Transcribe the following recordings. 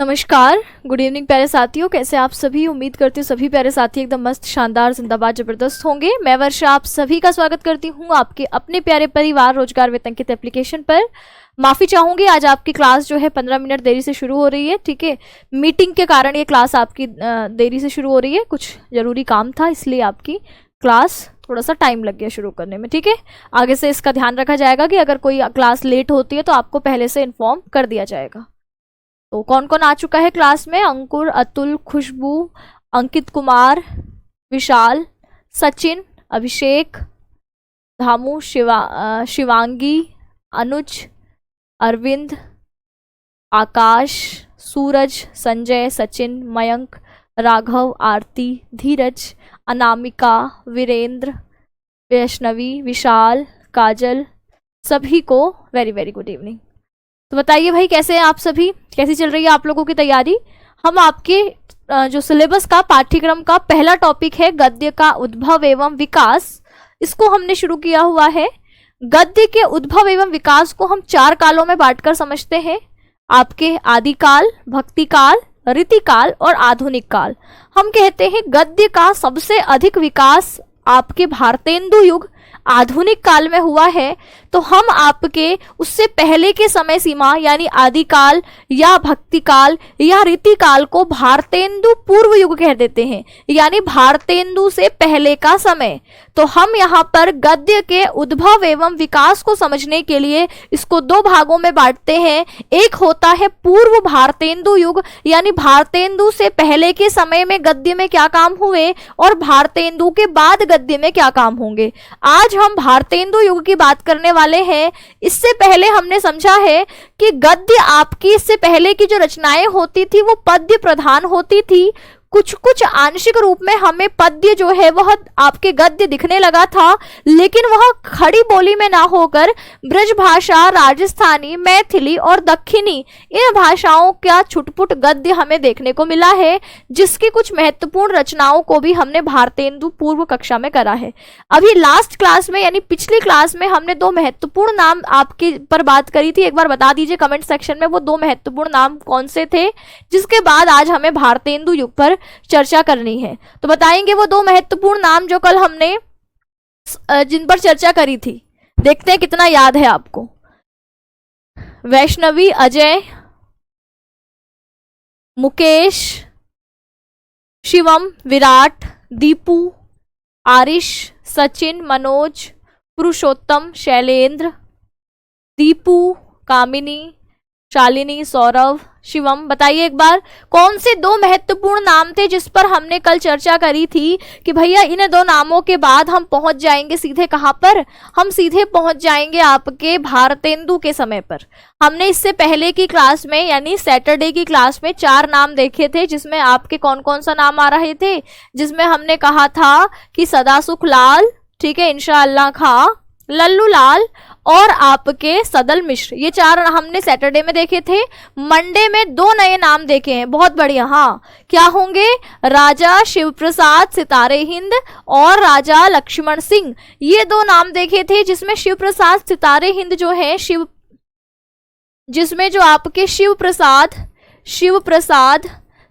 नमस्कार, good evening प्यारे साथियों। कैसे आप सभी? उम्मीद करती हूँ सभी प्यारे साथी एकदम मस्त, शानदार, जिंदाबाद, जबरदस्त होंगे। मैं वर्षा आप सभी का स्वागत करती हूँ आपके अपने प्यारे परिवार रोजगार वेतंकित एप्लीकेशन पर। माफ़ी चाहूँगी, आज आपकी क्लास जो है 15 मिनट देरी से शुरू हो रही है। ठीक है, मीटिंग के कारण ये क्लास आपकी देरी से शुरू हो रही है। कुछ ज़रूरी काम था, इसलिए आपकी क्लास थोड़ा सा टाइम लग गया शुरू करने में। ठीक है, आगे से इसका ध्यान रखा जाएगा कि अगर कोई क्लास लेट होती है तो आपको पहले से इन्फॉर्म कर दिया जाएगा। तो कौन कौन आ चुका है क्लास में? अंकुर, अतुल, खुशबू, अंकित कुमार, विशाल, सचिन, अभिषेक, धामू, शिवांगी, अनुज, अरविंद, आकाश, सूरज, संजय, सचिन, मयंक, राघव, आरती, धीरज, अनामिका, वीरेंद्र, वैष्णवी, विशाल, काजल, सभी को वेरी वेरी गुड इवनिंग। तो बताइए भाई, कैसे हैं आप सभी? कैसी चल रही है आप लोगों की तैयारी? हम आपके जो सिलेबस का पाठ्यक्रम का पहला टॉपिक है गद्य का उद्भव एवं विकास, इसको हमने शुरू किया हुआ है। गद्य के उद्भव एवं विकास को हम 4 कालों में बांटकर समझते हैं। आपके आदिकाल, भक्तिकाल, रीतिकाल और आधुनिक काल। हम कहते हैं गद्य का सबसे अधिक विकास आपके भारतेंदु युग आधुनिक काल में हुआ है। तो हम आपके उससे पहले के समय सीमा यानी आदिकाल या भक्तिकाल या रीतिकाल को भारतेंदु पूर्व युग कह देते हैं, यानी भारतेंदु से पहले का समय। तो हम यहाँ पर गद्य के उद्भव एवं विकास को समझने के लिए इसको 2 भागों में बांटते हैं। एक होता है पूर्व भारतेंदु युग, यानी भारतेंदु से पहले के समय में गद्य में क्या काम हुए और भारतेंदु के बाद गद्य में क्या काम होंगे। आज हम भारतेंदु युग की बात करने वाले हैं। इससे पहले हमने समझा है कि गद्य आपकी इससे पहले की जो रचनाएं होती थी वो पद्य प्रधान होती थी। कुछ कुछ आंशिक रूप में हमें पद्य जो है वह आपके गद्य दिखने लगा था, लेकिन वह खड़ी बोली में ना होकर ब्रज भाषा, राजस्थानी, मैथिली और दक्षिणी इन भाषाओं का छुटपुट गद्य हमें देखने को मिला है, जिसकी कुछ महत्वपूर्ण रचनाओं को भी हमने भारतेंदु पूर्व कक्षा में करा है। अभी लास्ट क्लास में यानी पिछली क्लास में हमने 2 महत्वपूर्ण नाम आपके पर बात करी थी। एक बार बता दीजिए कमेंट सेक्शन में वो 2 महत्वपूर्ण नाम कौन से थे, जिसके बाद आज हमें भारतेंदु युग पर चर्चा करनी है। तो बताएंगे वो 2 महत्वपूर्ण नाम जो कल हमने जिन पर चर्चा करी थी। देखते हैं कितना याद है आपको। वैष्णवी, अजय, मुकेश, शिवम, विराट, दीपू, आरिश, सचिन, मनोज, पुरुषोत्तम, शैलेंद्र, दीपू, कामिनी, शालिनी, सौरभ, शिवम। बताइए एक बार कौन से 2 महत्वपूर्ण नाम थे जिस पर हमने कल चर्चा करी थी कि भैया इन 2 नामों के बाद हम पहुंच जाएंगे सीधे कहां पर? हम सीधे पहुंच जाएंगे आपके भारतेंदु के समय पर। हमने इससे पहले की क्लास में यानी सैटरडे की क्लास में 4 नाम देखे थे, जिसमें आपके कौन कौन सा नाम आ रहे थे, जिसमें हमने कहा था कि सदासुख लाल, ठीक है, इंशाअल्लाह खां, लल्लू लाल और आपके सदल मिश्र। ये 4 हमने सैटरडे में देखे थे। मंडे में 2 नए नाम देखे हैं, बहुत बढ़िया। हाँ, क्या होंगे? राजा शिवप्रसाद सितारे हिंद और राजा लक्ष्मण सिंह, ये 2 नाम देखे थे, जिसमें शिवप्रसाद सितारे हिंद जो है जिसमें जो आपके शिवप्रसाद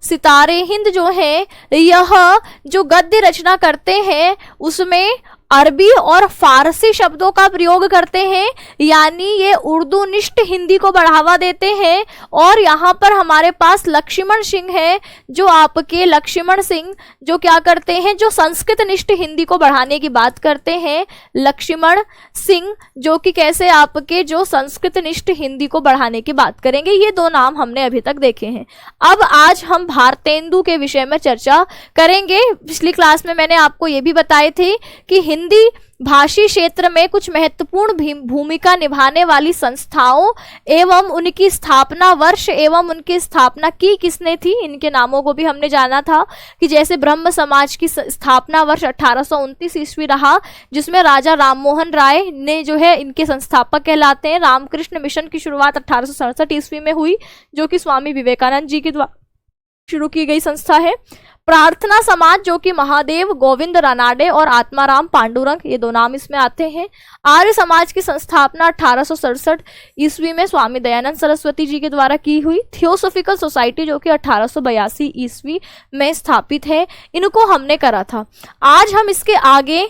सितारे हिंद जो है, यह जो गद्य रचना करते हैं उसमें अरबी और फारसी शब्दों का प्रयोग करते हैं, यानी ये उर्दू निष्ठ हिंदी को बढ़ावा देते हैं। और यहाँ पर हमारे पास लक्ष्मण सिंह है, जो आपके लक्ष्मण सिंह जो क्या करते हैं, जो संस्कृत निष्ठ हिंदी को बढ़ाने की बात करते हैं। लक्ष्मण सिंह जो कि कैसे आपके जो संस्कृत निष्ठ हिंदी को बढ़ाने की बात करेंगे। ये 2 नाम हमने अभी तक देखे हैं। अब आज हम भारतेंदु के विषय में चर्चा करेंगे। पिछली क्लास में मैंने आपको ये भी बताए थे कि हिंदी भाषी क्षेत्र में कुछ महत्वपूर्ण भूमिका निभाने वाली संस्थाओं एवं उनकी स्थापना वर्ष एवं उनकी स्थापना की किसने थी, इनके नामों को भी हमने जाना था कि जैसे ब्रह्म समाज की स्थापना वर्ष 1829 ईस्वी रहा, जिसमें राजा राममोहन राय ने जो है इनके संस्थापक कहलाते हैं। रामकृष्ण मिशन की शुरुआत 1867 ईस्वी में हुई, जो कि स्वामी विवेकानंद जी के द्वारा शुरू की गई संस्था है। प्रार्थना समाज जो कि महादेव गोविंद रानाडे और आत्माराम पांडुरंग, ये दो नाम इसमें आते हैं। आर्य समाज की संस्थापना 1867 ईस्वी में स्वामी दयानंद सरस्वती जी के द्वारा की हुई। थियोसॉफिकल सोसाइटी जो कि 1882 ईस्वी में स्थापित है, इनको हमने करा था। आज हम इसके आगे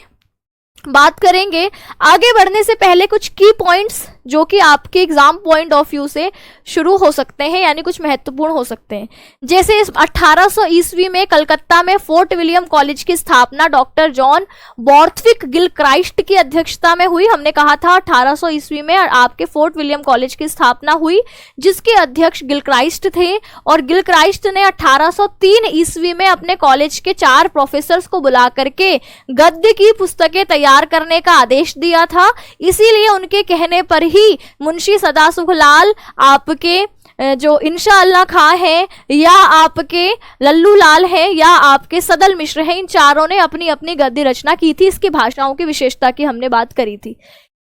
बात करेंगे। आगे बढ़ने से पहले कुछ की पॉइंट्स जो कि आपके एग्जाम पॉइंट ऑफ व्यू से शुरू हो सकते हैं, यानी कुछ महत्वपूर्ण हो सकते हैं। जैसे 1800 ईस्वी में कलकत्ता में फोर्ट विलियम कॉलेज की स्थापना डॉक्टर जॉन बॉर्थविक गिलक्राइस्ट की अध्यक्षता में हुई। हमने कहा था 1800 ईस्वी में आपके फोर्ट विलियम कॉलेज की स्थापना हुई, जिसके अध्यक्ष गिलक्राइस्ट थे। और गिलक्राइस्ट ने 1803 ईस्वी में अपने कॉलेज के 4 प्रोफेसर्स को बुला करके गद्य की पुस्तकें तैयार करने का आदेश दिया था। इसीलिए उनके कहने पर ही मुंशी सदासुखलाल आपके जो इंशाअल्लाह खां है, या आपके लल्लू लाल है, या आपके सदल मिश्र है, इन चारों ने अपनी अपनी गद्य रचना की थी। इसकी भाषाओं की विशेषता की हमने बात करी थी।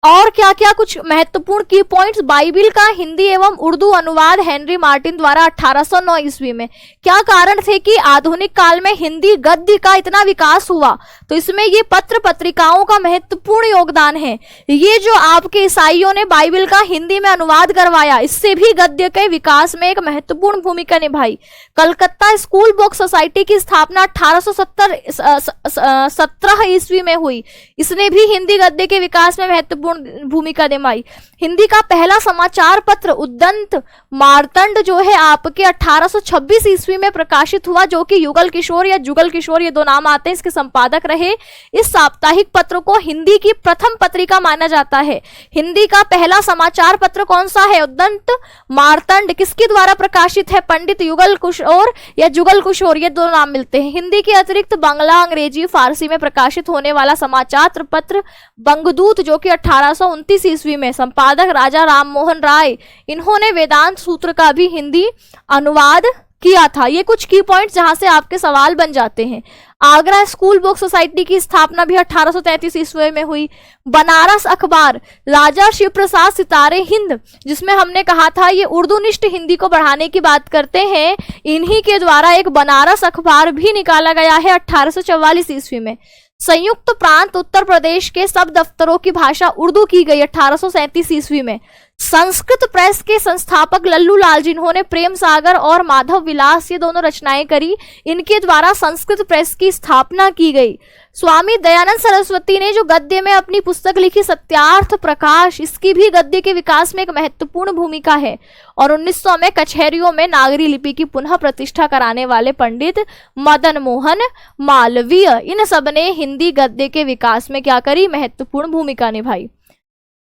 और क्या क्या कुछ महत्वपूर्ण की पॉइंट्स। बाइबिल का हिंदी एवं उर्दू अनुवाद हेनरी मार्टिन द्वारा 1809 ईस्वी में। क्या कारण थे कि आधुनिक काल में हिंदी गद्य का इतना विकास हुआ? तो इसमें ये पत्र पत्रिकाओं का महत्वपूर्ण योगदान है। ये जो आपके ईसाइयों ने बाइबिल का हिंदी में अनुवाद करवाया, इससे भी गद्य के विकास में एक महत्वपूर्ण भूमिका निभाई। कलकत्ता स्कूल बुक सोसाइटी की स्थापना 1817 ईस्वी में हुई। इसने भी हिंदी गद्य के विकास में महत्वपूर्ण भूमिका निभाई। हिंदी का पहला समाचार पत्र उद्दंत मार्तंड जो है आपके 1826 ईस्वी में प्रकाशित हुआ, जो कि युगल किशोर या जुगल किशोर, ये दो नाम आते हैं, इसके संपादक रहे। इस साप्ताहिक पत्र को हिंदी की प्रथम पत्रिका माना जाता है। हिंदी का पहला समाचार पत्र कौन सा है? उद्दंत मार्तंड। किसके द्वारा प्रकाशित है? पंडित युगल किशोर या जुगल किशोर, ये दो नाम मिलते हैं। हिंदी के अतिरिक्त बांग्ला, अंग्रेजी, फारसी में प्रकाशित होने वाला समाचार पत्र बंगदूत जो कि 1829 ईस्वी में, संपादक राजा राम मोहन राय, इन्होंने वेदांत सूत्र का भी हिंदी अनुवाद किया था। ये कुछ की पॉइंट्स जहां से आपके सवाल बन जाते हैं। आगरा स्कूल बुक सोसाइटी की स्थापना भी 1833 ईस्वी में हुई। बनारस अखबार राजा शिव प्रसाद सितारे हिंद, जिसमें हमने कहा था ये उर्दूनिष्ठ हिंदी को बढ़ाने की बात करते हैं, इन्हीं के द्वारा एक बनारस अखबार भी निकाला गया है 1844 ईस्वी में। संयुक्त प्रांत उत्तर प्रदेश के सब दफ्तरों की भाषा उर्दू की गई 1837 ईस्वी में। संस्कृत प्रेस के संस्थापक लल्लू लाल, जिन्होंने प्रेम सागर और माधव विलास ये दोनों रचनाएं करी, इनके द्वारा संस्कृत प्रेस की स्थापना की गई। स्वामी दयानंद सरस्वती ने जो गद्य में अपनी पुस्तक लिखी सत्यार्थ प्रकाश, इसकी भी गद्य के विकास में एक महत्वपूर्ण भूमिका है। और 1900 में कचहरियों में नागरी लिपि की पुनः प्रतिष्ठा कराने वाले पंडित मदन मोहन मालवीय, इन सब ने हिंदी गद्य के विकास में क्या करी? महत्वपूर्ण भूमिका निभाई।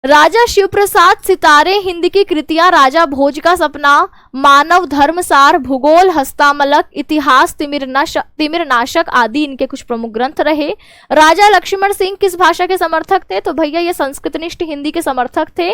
राजा शिव प्रसाद सितारे हिंद की कृतियां राजा भोज का सपना, मानव धर्मसार, भूगोल, हस्तामलक, इतिहास, तिमिरनाशक आदि इनके कुछ प्रमुख ग्रंथ रहे। राजा लक्ष्मण सिंह किस भाषा के समर्थक थे? तो भैया ये संस्कृतनिष्ठ हिंदी के समर्थक थे।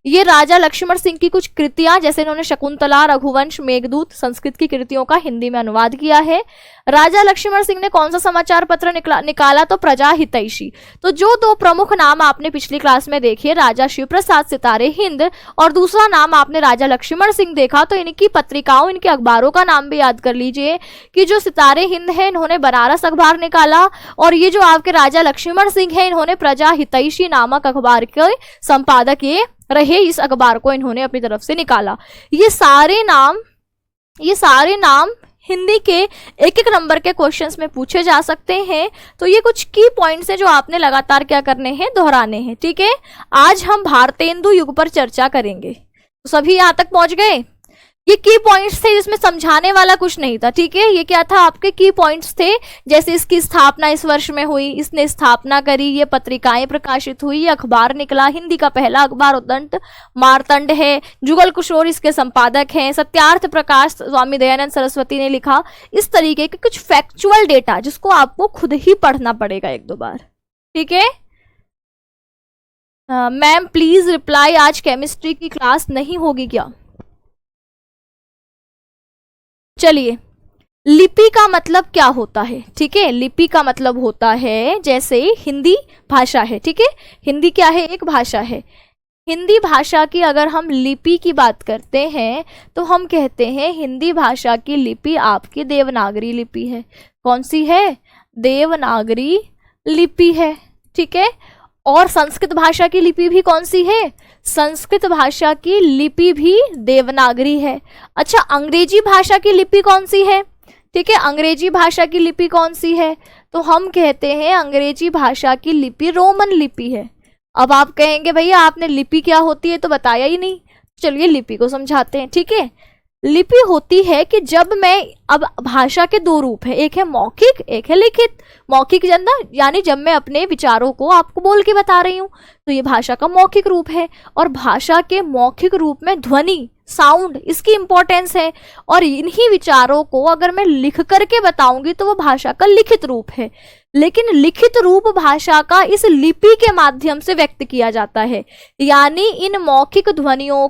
ये राजा लक्ष्मण सिंह की कुछ कृतियां, जैसे इन्होंने शकुंतला, रघुवंश, मेघदूत, संस्कृत की कृतियों का हिंदी में अनुवाद किया है। राजा लक्ष्मण सिंह ने कौन सा समाचार पत्र निकाला? तो प्रजा हितैषी। तो जो दो प्रमुख नाम आपने पिछली क्लास में देखे, राजा शिव प्रसाद सितारे हिंद और दूसरा नाम आपने राजा लक्ष्मण सिंह देखा, तो इनकी पत्रिकाओं, इनके अखबारों का नाम भी याद कर लीजिए कि जो सितारे हिंद है इन्होंने बनारस अखबार निकाला, और ये जो आपके राजा लक्ष्मण सिंह है इन्होंने प्रजा हितैषी नामक अखबार के संपादक ये रहे। इस अखबार को इन्होंने अपनी तरफ से निकाला। ये सारे नाम हिंदी के एक एक नंबर के क्वेश्चंस में पूछे जा सकते हैं। तो ये कुछ की पॉइंट्स हैं जो आपने लगातार क्या करने हैं? दोहराने हैं। ठीक है, आज हम भारतेंदु युग पर चर्चा करेंगे। तो सभी यहाँ तक पहुंच गए? ये की पॉइंट्स थे, जिसमें समझाने वाला कुछ नहीं था। ठीक है, ये क्या था? आपके की पॉइंट्स थे, जैसे इसकी स्थापना इस वर्ष में हुई, इसने स्थापना करी, ये पत्रिकाएं प्रकाशित हुई, ये अखबार निकला, हिंदी का पहला अखबार उद्दंत मार्तंड है, जुगल किशोर इसके संपादक हैं, सत्यार्थ प्रकाश स्वामी दयानंद सरस्वती ने लिखा। इस तरीके के कुछ फैक्चुअल डेटा जिसको आपको खुद ही पढ़ना पड़ेगा एक दो बार। ठीक है मैम, प्लीज रिप्लाई, आज केमिस्ट्री की क्लास नहीं होगी क्या? चलिए, लिपि का मतलब क्या होता है? ठीक है, लिपि का मतलब होता है, जैसे हिंदी भाषा है, ठीक है, हिंदी क्या है? एक भाषा है। हिंदी भाषा की अगर हम लिपि की बात करते हैं तो हम कहते हैं हिंदी भाषा की लिपि आपकी देवनागरी लिपि है। कौन सी है? देवनागरी लिपि है। ठीक है। और संस्कृत भाषा की लिपि भी कौन सी है? संस्कृत भाषा की लिपि भी देवनागरी है। अच्छा, अंग्रेजी भाषा की लिपि कौन सी है? ठीक है, अंग्रेजी भाषा की लिपि कौन सी है? तो हम कहते हैं अंग्रेजी भाषा की लिपि रोमन लिपि है। अब आप कहेंगे भैया आपने लिपि क्या होती है तो बताया ही नहीं। चलिए लिपि को समझाते हैं। ठीक है, लिपि होती है कि जब मैं, अब भाषा के दो रूप है, एक है मौखिक, एक है लिखित। मौखिक यानी जब मैं अपने विचारों को आपको बोल के बता रही हूँ तो ये भाषा का मौखिक रूप है। और भाषा के मौखिक रूप में ध्वनि, साउंड, इसकी इंपॉर्टेंस है। और इन्हीं विचारों को अगर मैं लिख करके बताऊंगी तो वो भाषा का लिखित रूप है। लेकिन लिखित रूप भाषा का इस लिपि के माध्यम से व्यक्त किया जाता है। यानी इन मौखिक ध्वनियों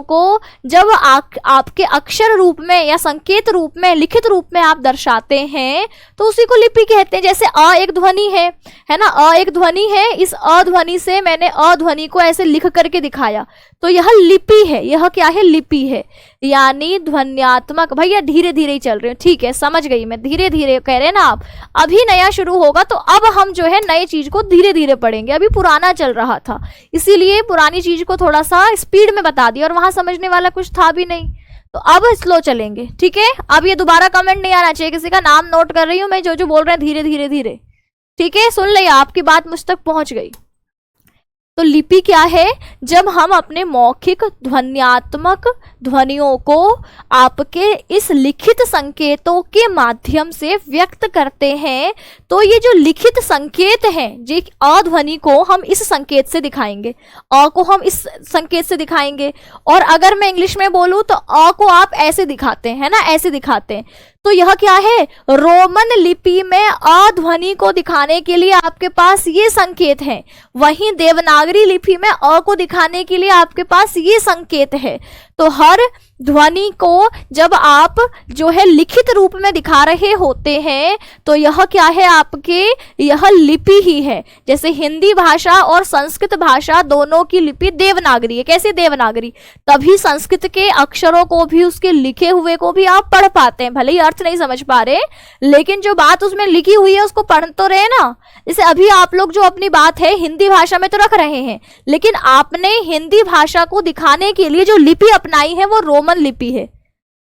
को जब आपके अक्षर रूप में या संकेत रूप में, लिखित रूप में आप दर्शाते हैं तो उसी को लिपि कहते हैं। जैसे अ एक ध्वनि है ना, अ एक ध्वनि है। इस अ ध्वनि से मैंने अ ध्वनि को ऐसे लिख करके दिखाया तो यह लिपि है। यह क्या है? लिपि है। यानी ध्वन्यात्मक, भैया धीरे धीरे ही चल रहे हो, ठीक है, समझ गई मैं, धीरे धीरे कह रहे हैं ना आप। अभी नया शुरू होगा तो अब हम जो है नई चीज को धीरे धीरे पढ़ेंगे। अभी पुराना चल रहा था इसीलिए पुरानी चीज को थोड़ा सा स्पीड में बता दिया और वहां समझने वाला कुछ था भी नहीं, तो अब स्लो चलेंगे। ठीक है, अब ये दोबारा कमेंट नहीं आना चाहिए किसी का। नाम नोट कर रही हूं मैं, जो बोल रहे हैं धीरे धीरे धीरे। ठीक है, सुन लिया, आपकी बात मुझ तक पहुंच गई। तो लिपि क्या है? जब हम अपने मौखिक ध्वन्यात्मक ध्वनियों को आपके इस लिखित संकेतों के माध्यम से व्यक्त करते हैं तो ये जो लिखित संकेत हैं, जी अ ध्वनि को हम इस संकेत से दिखाएंगे, अ को हम इस संकेत से दिखाएंगे। और अगर मैं इंग्लिश में बोलूं तो अ को आप ऐसे दिखाते हैं ना, ऐसे दिखाते हैं। तो यह क्या है? रोमन लिपि में अ ध्वनि को दिखाने के लिए आपके पास ये संकेत है, वहीं देवनागरी लिपि में अ को दिखाने के लिए आपके पास ये संकेत है। तो हर ध्वनि को जब आप जो है लिखित रूप में दिखा रहे होते हैं तो यह क्या है आपके? यह लिपि ही है। जैसे हिंदी भाषा और संस्कृत भाषा दोनों की लिपि देवनागरी है। कैसे देवनागरी? तभी संस्कृत के अक्षरों को भी, उसके लिखे हुए को भी आप पढ़ पाते हैं। भले ही अर्थ नहीं समझ पा रहे लेकिन जो बात उसमें लिखी हुई है उसको पढ़ तो रहे ना। जैसे अभी आप लोग जो अपनी बात है हिंदी भाषा में तो रख रहे हैं, लेकिन आपने हिंदी भाषा को दिखाने के लिए जो लिपि अपनाई है वो रोमन लिपि है।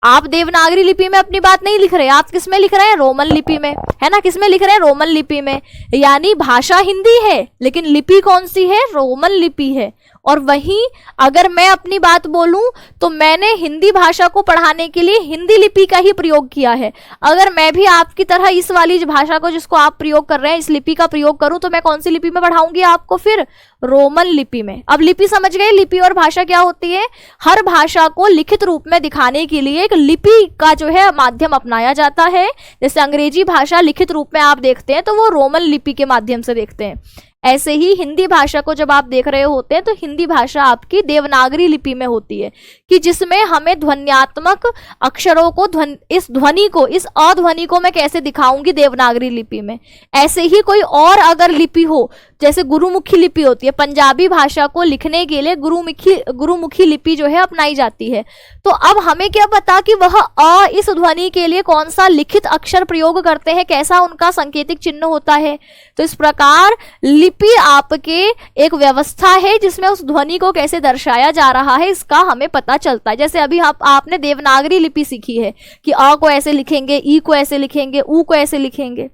आप देवनागरी लिपि में अपनी बात नहीं लिख रहे, आप किस में लिख रहे हैं? रोमन लिपि में, है ना। किस में लिख रहे हैं? रोमन लिपि में। यानी भाषा हिंदी है लेकिन लिपि कौन सी है? रोमन लिपि है। और वहीं अगर मैं अपनी बात बोलूं तो मैंने हिंदी भाषा को पढ़ाने के लिए हिंदी लिपि का ही प्रयोग किया है। अगर मैं भी आपकी तरह इस वाली भाषा को, जिसको आप प्रयोग कर रहे हैं, इस लिपि का प्रयोग करूं तो मैं कौन सी लिपि में पढ़ाऊंगी आपको? फिर रोमन लिपि में। अब लिपि समझ गए? लिपि और भाषा क्या होती है? हर भाषा को लिखित रूप में दिखाने के लिए एक लिपि का जो है माध्यम अपनाया जाता है। जैसे अंग्रेजी भाषा लिखित रूप में आप देखते हैं तो वो रोमन लिपि के माध्यम से देखते हैं। ऐसे ही हिंदी भाषा को जब आप देख रहे होते हैं तो हिंदी भाषा आपकी देवनागरी लिपि में होती है, कि जिसमें हमें ध्वन्यात्मक अक्षरों को, इस ध्वनि को, इस अध्वनि को मैं कैसे दिखाऊंगी देवनागरी लिपि में। ऐसे ही कोई और अगर लिपि हो, जैसे गुरुमुखी लिपि होती है, पंजाबी भाषा को लिखने के लिए गुरुमुखी लिपि जो है अपनाई जाती है। तो अब हमें क्या पता कि वह अ इस ध्वनि के लिए कौन सा लिखित अक्षर प्रयोग करते हैं, कैसा उनका सांकेतिक चिन्ह होता है। तो इस प्रकार लिपि आपके एक व्यवस्था है जिसमें उस ध्वनि को कैसे दर्शाया जा रहा है इसका हमें पता चलता है। जैसे अभी आपने देवनागरी लिपि सीखी है कि अ को ऐसे लिखेंगे, ई को ऐसे लिखेंगे, ऊ को ऐसे लिखेंगे,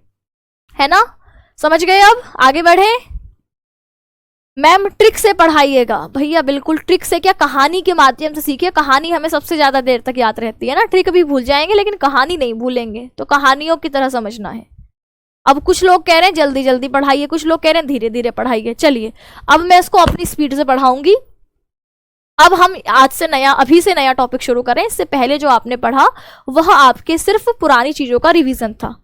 है ना। समझ गए? अब आगे बढ़े। मैम ट्रिक से पढ़ाइएगा। भैया बिल्कुल ट्रिक से क्या, कहानी के माध्यम से सीखिए। कहानी हमें सबसे ज्यादा देर तक याद रहती है ना। ट्रिक भी भूल जाएंगे लेकिन कहानी नहीं भूलेंगे, तो कहानियों की तरह समझना है। अब कुछ लोग कह रहे हैं जल्दी जल्दी पढ़ाइए, कुछ लोग कह रहे हैं धीरे धीरे पढ़ाइए। चलिए अब मैं इसको अपनी स्पीड से पढ़ाऊंगी। अब हम आज से अभी से नया टॉपिक शुरू करें। इससे पहले जो आपने पढ़ा वह आपके सिर्फ पुरानी चीजों का रिवीजन था।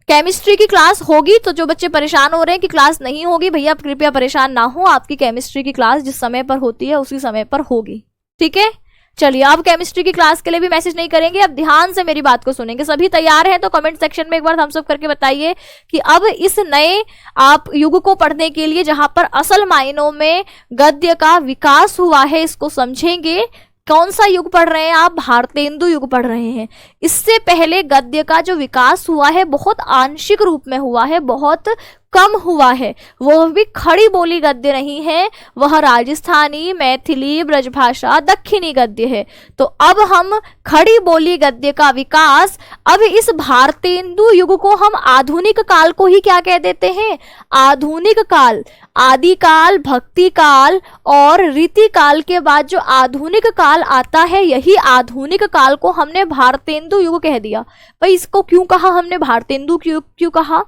केमिस्ट्री की क्लास होगी, तो जो बच्चे परेशान हो रहे हैं कि क्लास नहीं होगी, भैया आप कृपया परेशान ना हो। आपकी केमिस्ट्री की क्लास जिस समय पर होती है उसी समय पर होगी, ठीक है। चलिए, अब केमिस्ट्री की क्लास के लिए भी मैसेज नहीं करेंगे, अब ध्यान से मेरी बात को सुनेंगे। सभी तैयार हैं तो कमेंट सेक्शन में एक बार थम्स अप करके बताइए कि अब इस नए आप युग को पढ़ने के लिए जहां पर असल मायनों में गद्य का विकास हुआ है, इसको समझेंगे। कौन सा युग पढ़ रहे हैं आप? भारतेंदु युग पढ़ रहे हैं। इससे पहले गद्य का जो विकास हुआ है बहुत आंशिक रूप में हुआ है, बहुत कम हुआ है, वो भी खड़ी बोली गद्य नहीं है, वह राजस्थानी, मैथिली, ब्रजभाषा, दक्षिणी गद्य है। तो अब हम खड़ी बोली गद्य का विकास, अब इस भारतेंदु युग को हम आधुनिक काल को ही क्या कह देते हैं? आधुनिक काल। आदिकाल, भक्ति काल और रीति काल के बाद जो आधुनिक काल आता है, यही आधुनिक काल को हमने भारतेंदु युग कह दिया। भाई इसको क्यों कहा हमने भारतेंदु क्यों कहा?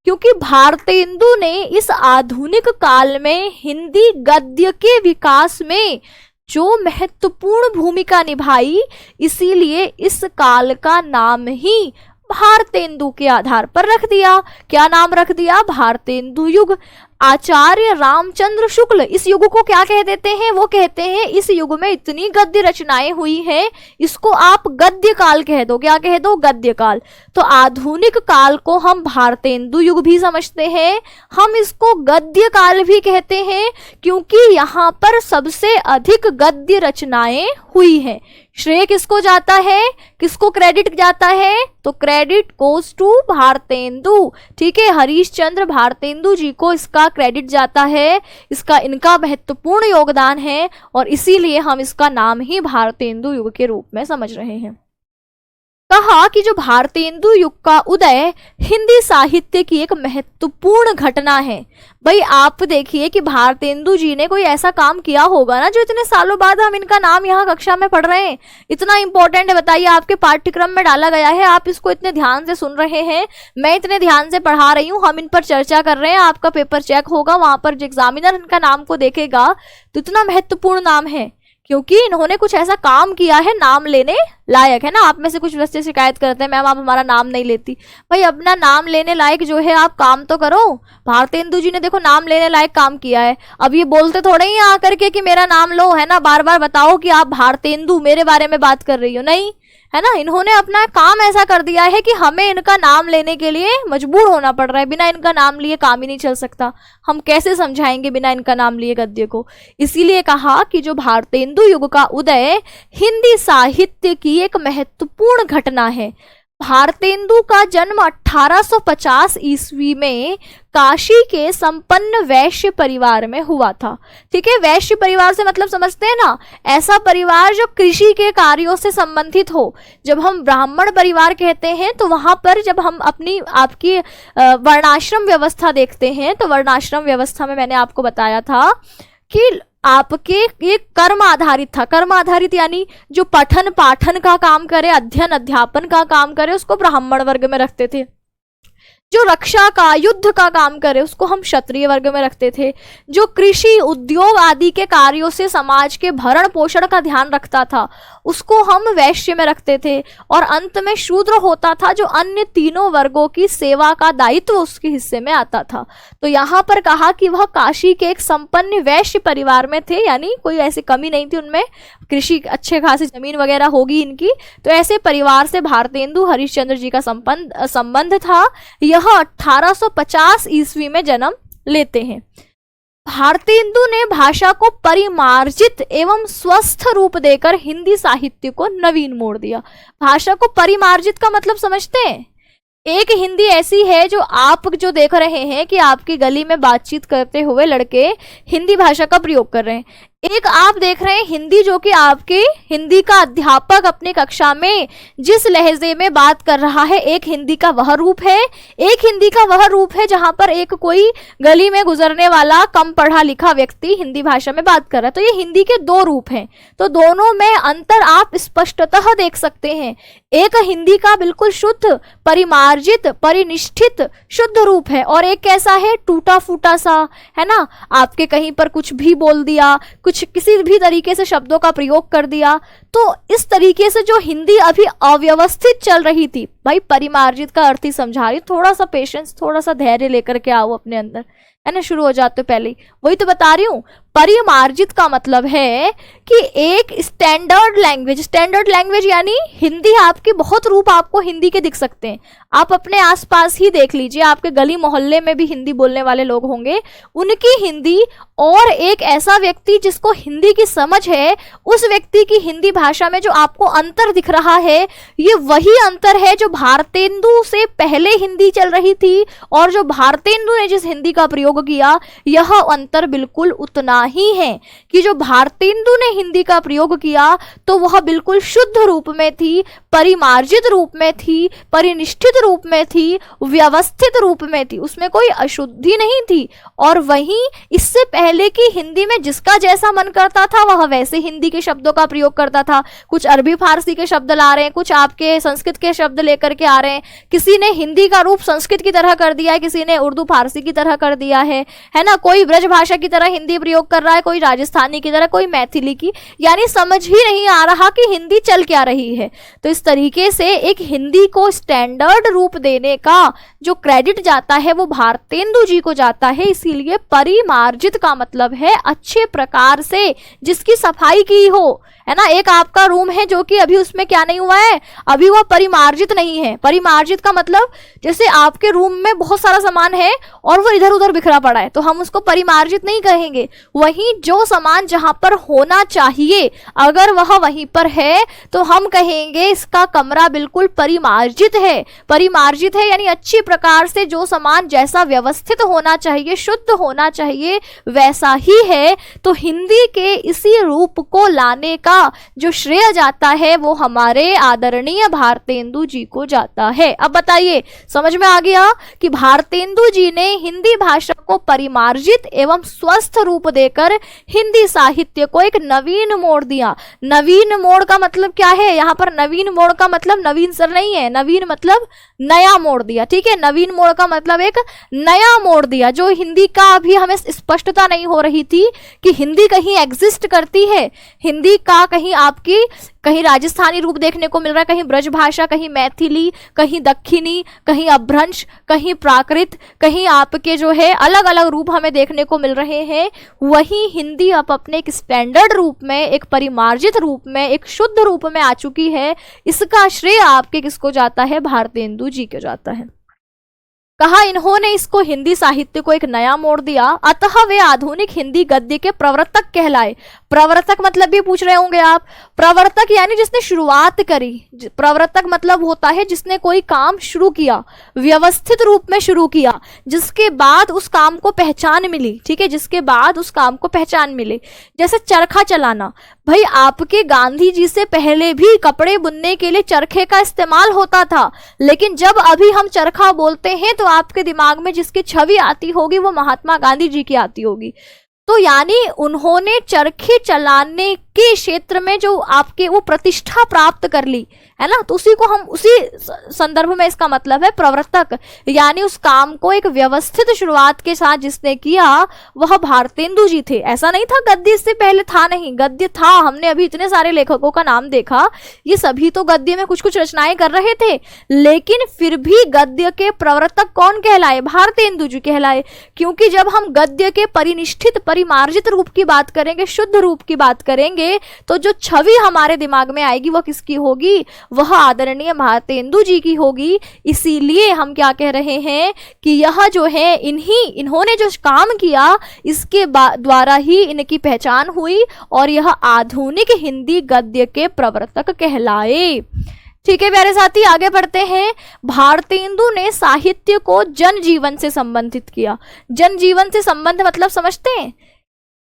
क्योंकि भारतेंदु ने इस आधुनिक काल में हिंदी गद्य के विकास में जो महत्वपूर्ण भूमिका निभाई, इसीलिए इस काल का नाम ही भारतेंदु के आधार पर रख दिया। क्या नाम रख दिया? भारतेंदु युग। आचार्य रामचंद्र शुक्ल इस युग को क्या कह देते हैं? वो कहते हैं इस युग में इतनी गद्य रचनाएं हुई हैं, इसको आप गद्य काल कह दो। क्या कह दो? गद्य काल। तो आधुनिक काल को हम भारतेंदु युग भी समझते हैं, हम इसको गद्य काल भी कहते हैं, क्योंकि यहाँ पर सबसे अधिक गद्य रचनाएं हुई हैं। श्रेय किसको जाता है? किसको क्रेडिट जाता है? तो क्रेडिट गोज टू भारतेंदु। ठीक है, हरीश चंद्र भारतेंदु जी को इसका क्रेडिट जाता है, इनका महत्वपूर्ण योगदान है, और इसीलिए हम इसका नाम ही भारतेंदु युग के रूप में समझ रहे हैं। कहा कि जो भारतेंदु युग का उदय हिंदी साहित्य की एक महत्वपूर्ण घटना है। भाई आप देखिए कि भारतेंदु जी ने कोई ऐसा काम किया होगा ना, जो इतने सालों बाद हम इनका नाम यहाँ कक्षा में पढ़ रहे हैं, इतना इंपॉर्टेंट है। बताइए, आपके पाठ्यक्रम में डाला गया है, आप इसको इतने ध्यान से सुन रहे हैं, मैं इतने ध्यान से पढ़ा रही हूँ, हम इन पर चर्चा कर रहे हैं, आपका पेपर चेक होगा, वहां पर जो एग्जामिनर इनका नाम को देखेगा तो इतना महत्वपूर्ण नाम है, क्योंकि इन्होंने कुछ ऐसा काम किया है नाम लेने लायक, है ना। आप में से कुछ बच्चे शिकायत करते हैं, मैम आप हमारा नाम नहीं लेती। भाई अपना नाम लेने लायक जो है आप काम तो करो। भारतेंदु जी ने देखो नाम लेने लायक काम किया है। अब ये बोलते थोड़े ही आकर के कि मेरा नाम लो, है ना, बार बार बताओ कि आप भारतेंदु मेरे बारे में बात कर रही हो, नहीं, है ना। इन्होंने अपना काम ऐसा कर दिया है कि हमें इनका नाम लेने के लिए मजबूर होना पड़ रहा है। बिना इनका नाम लिए काम ही नहीं चल सकता। हम कैसे समझाएंगे बिना इनका नाम लिए गद्य को? इसीलिए कहा कि जो भारतेंदु युग का उदय हिंदी साहित्य की एक महत्वपूर्ण घटना है। भारतेंदु का जन्म 1850 ईस्वी में काशी के संपन्न वैश्य परिवार में हुआ था। ठीक है, वैश्य परिवार से मतलब समझते हैं ना, ऐसा परिवार जो कृषि के कार्यों से संबंधित हो। जब हम ब्राह्मण परिवार कहते हैं तो वहां पर जब हम आपकी वर्णाश्रम व्यवस्था देखते हैं, तो वर्णाश्रम व्यवस्था में मैंने आपको बताया था कि आपके एक कर्म आधारित था। कर्म आधारित यानी जो पठन पाठन का काम करे, अध्ययन अध्यापन का काम करे, उसको ब्राह्मण वर्ग में रखते थे। जो रक्षा का, युद्ध का काम करे, उसको हम क्षत्रिय वर्ग में रखते थे। जो कृषि उद्योग आदि के कार्यों से समाज के भरण पोषण का ध्यान रखता था, उसको हम वैश्य में रखते थे। और अंत में शूद्र होता था, जो अन्य तीनों वर्गों की सेवा का दायित्व उसके हिस्से में आता था। तो यहाँ पर कहा कि वह काशी के एक संपन्न वैश्य परिवार में थे, यानी कोई ऐसी कमी नहीं थी उनमें, कृषि अच्छे खासी जमीन वगैरह होगी इनकी। तो ऐसे परिवार से भारतेंदु हरिश्चंद्र जी का संबंध था। यह 1850 ईस्वी में जन्म लेते हैं। भारतेंदु ने भाषा को परिमार्जित एवं स्वस्थ रूप देकर हिंदी साहित्य को नवीन मोड़ दिया। भाषा को परिमार्जित का मतलब समझते हैं? एक हिंदी ऐसी है जो आप जो देख रहे हैं कि आपकी गली में बातचीत करते हुए लड़के हिंदी भाषा का प्रयोग कर रहे हैं। एक आप देख रहे हैं हिंदी जो कि आपके हिंदी का अध्यापक अपने कक्षा में जिस लहजे में बात कर रहा है, एक हिंदी का वह रूप है। एक हिंदी का वह रूप है जहां पर एक कोई गली में गुजरने वाला कम पढ़ा लिखा व्यक्ति हिंदी भाषा में बात कर रहा है। तो ये हिंदी के दो रूप हैं, तो दोनों में अंतर आप स्पष्टतः देख सकते हैं। एक हिंदी का बिल्कुल शुद्ध, परिमार्जित, परिनिष्ठित शुद्ध रूप है, और एक कैसा है, टूटा फूटा सा, है ना। आपके कहीं पर कुछ भी बोल दिया, किसी भी तरीके से शब्दों का प्रयोग कर दिया, तो इस तरीके से जो हिंदी अभी अव्यवस्थित चल रही थी। भाई परिमार्जित का अर्थ ही समझा रही, थोड़ा सा पेशेंस, थोड़ा सा धैर्य लेकर के आओ अपने अंदर। है ना, शुरू हो जाते हो पहले ही। वही तो बता रही हूँ, परिमार्जित का मतलब है कि एक स्टैंडर्ड लैंग्वेज यानी हिंदी, आपकी बहुत रूप आपको हिंदी के दिख सकते हैं। आप अपने आसपास ही देख लीजिए, आपके गली मोहल्ले में भी हिंदी बोलने वाले लोग होंगे, उनकी हिंदी और एक ऐसा व्यक्ति जिसको हिंदी की समझ है, उस व्यक्ति की हिंदी भाषा में जो आपको अंतर दिख रहा है, ये वही अंतर है जो भारतेंदु से पहले हिंदी चल रही थी, और जो भारतेंदु ने जिस हिंदी का प्रयोग किया, यह अंतर बिल्कुल उतना ही है कि जो भारतेंदु ने हिंदी का प्रयोग किया तो वह बिल्कुल शुद्ध रूप में थी, परिमार्जित रूप में थी, परिनिष्ठित रूप में थी, व्यवस्थित रूप में थी, उसमें कोई अशुद्धि नहीं थी। और वहीं इससे पहले की हिंदी में जिसका जैसा मन करता था वह वैसे हिंदी के शब्दों का प्रयोग करता था। कुछ अरबी फारसी के शब्द ला रहे हैं, कुछ आपके संस्कृत के शब्द लेकर के आ रहे हैं, किसी ने हिंदी का रूप संस्कृत की तरह कर दिया है, किसी ने उर्दू फारसी की तरह कर दिया है ना, कोई ब्रज भाषा की तरह हिंदी प्रयोग कर रहा है, कोई राजस्थानी की तरह, कोई मैथिली की, यानी समझ ही नहीं आ रहा कि हिंदी चल क्या रही है। तो इस तरीके से एक हिंदी को स्टैंडर्ड रूप देने का जो क्रेडिट जाता है वो भारतेंदु जी को जाता है। इसीलिए परिमार्जित का मतलब है अच्छे प्रकार से, जिसकी सफाई की हो, है ना। एक आपका रूम है जो कि अभी उसमें क्या नहीं हुआ है, अभी वह परिमार्जित नहीं है। परिमार्जित का मतलब जैसे आपके रूम में बहुत सारा सामान है और वो इधर उधर बिखरा पड़ा है, तो हम उसको परिमार्जित नहीं कहेंगे। वहीं जो सामान जहां पर होना चाहिए अगर वह वहीं पर है तो हम कहेंगे इसका कमरा बिल्कुल परिमार्जित है। परिमार्जित है यानी अच्छी प्रकार से जो सामान जैसा व्यवस्थित होना चाहिए, शुद्ध होना चाहिए, वैसा ही है। तो हिंदी के इसी रूप को लाने का जो श्रेय जाता है वो हमारे आदरणीय भारतेंदु जी को जाता है। अब बताइए, समझ में आ गया कि भारतेंदु जी ने हिंदी भाषा को परिमार्जित एवं स्वस्थ रूप देकर हिंदी साहित्य को एक नवीन मोड़ दिया। नवीन मोड़ का मतलब क्या है, यहाँ पर नवीन मोड़ का मतलब नवीन सर नहीं है, नवीन मतलब नया मोड़ दिया, ठीक है। नवीन मोड़ का मतलब एक नया मोड़ दिया, जो हिंदी का अभी हमें स्पष्टता नहीं हो रही थी कि हिंदी कहीं एग्जिस्ट करती है, हिंदी का कहीं आपकी कहीं राजस्थानी रूप देखने को मिल रहा है, कहीं ब्रज भाषा, कहीं मैथिली, कहीं दक्षिणी, कहीं अभ्रंश, कहीं प्राकृत, कहीं आपके जो है अलग अलग रूप हमें देखने को मिल रहे हैं। वहीं हिंदी अब अपने एक स्टैंडर्ड रूप में, एक परिमार्जित रूप में, एक शुद्ध रूप में आ चुकी है। इसका श्रेय आपके किसको जाता है, भारतेंदु जी को जाता है। कहा इन्होंने इसको हिंदी साहित्य को एक नया मोड़ दिया, अतः वे आधुनिक हिंदी गद्य के प्रवर्तक कहलाए। प्रवर्तक मतलब भी पूछ रहे होंगे आप, प्रवर्तक यानी जिसने शुरुआत करी। प्रवर्तक मतलब होता है जिसने कोई काम शुरू किया, व्यवस्थित रूप में शुरू किया, जिसके बाद उस काम को पहचान मिली, ठीक है, जिसके बाद उस काम को पहचान मिले। जैसे चरखा चलाना, भाई आपके गांधी जी से पहले भी कपड़े बुनने के लिए चरखे का इस्तेमाल होता था, लेकिन जब अभी हम चरखा बोलते हैं तो आपके दिमाग में जिसकी छवि आती होगी वो महात्मा गांधी जी की आती होगी। तो यानी उन्होंने चरखे चलाने के क्षेत्र में जो आपके वो प्रतिष्ठा प्राप्त कर ली, है ना, तो उसी को हम उसी संदर्भ में इसका मतलब है प्रवर्तक, यानी उस काम को एक व्यवस्थित शुरुआत के साथ जिसने किया वह भारतेंदु जी थे। ऐसा नहीं था गद्य इससे पहले था, नहीं, गद्य था। हमने अभी इतने सारे लेखकों का नाम देखा, ये सभी तो गद्य में कुछ कुछ रचनाएं कर रहे थे, लेकिन फिर भी गद्य के प्रवर्तक कौन कहलाए, भारतेंदु जी कहलाए। क्योंकि जब हम गद्य के परिनिष्ठित परिमार्जित रूप की बात करेंगे, शुद्ध रूप की बात करेंगे, तो जो छवि हमारे दिमाग में आएगी वह किसकी होगी, वह आदरणीय भारतेंदु जी की होगी। इसीलिए हम क्या कह रहे हैं कि यह जो है इन्होंने जो काम किया इसके द्वारा ही इनकी पहचान हुई और यह आधुनिक हिंदी गद्य के प्रवर्तक कहलाए। ठीक है प्यारे साथी, आगे बढ़ते हैं। भारतेंदु ने साहित्य को जनजीवन से संबंधित किया। जनजीवन से संबंध मतलब समझते हैं,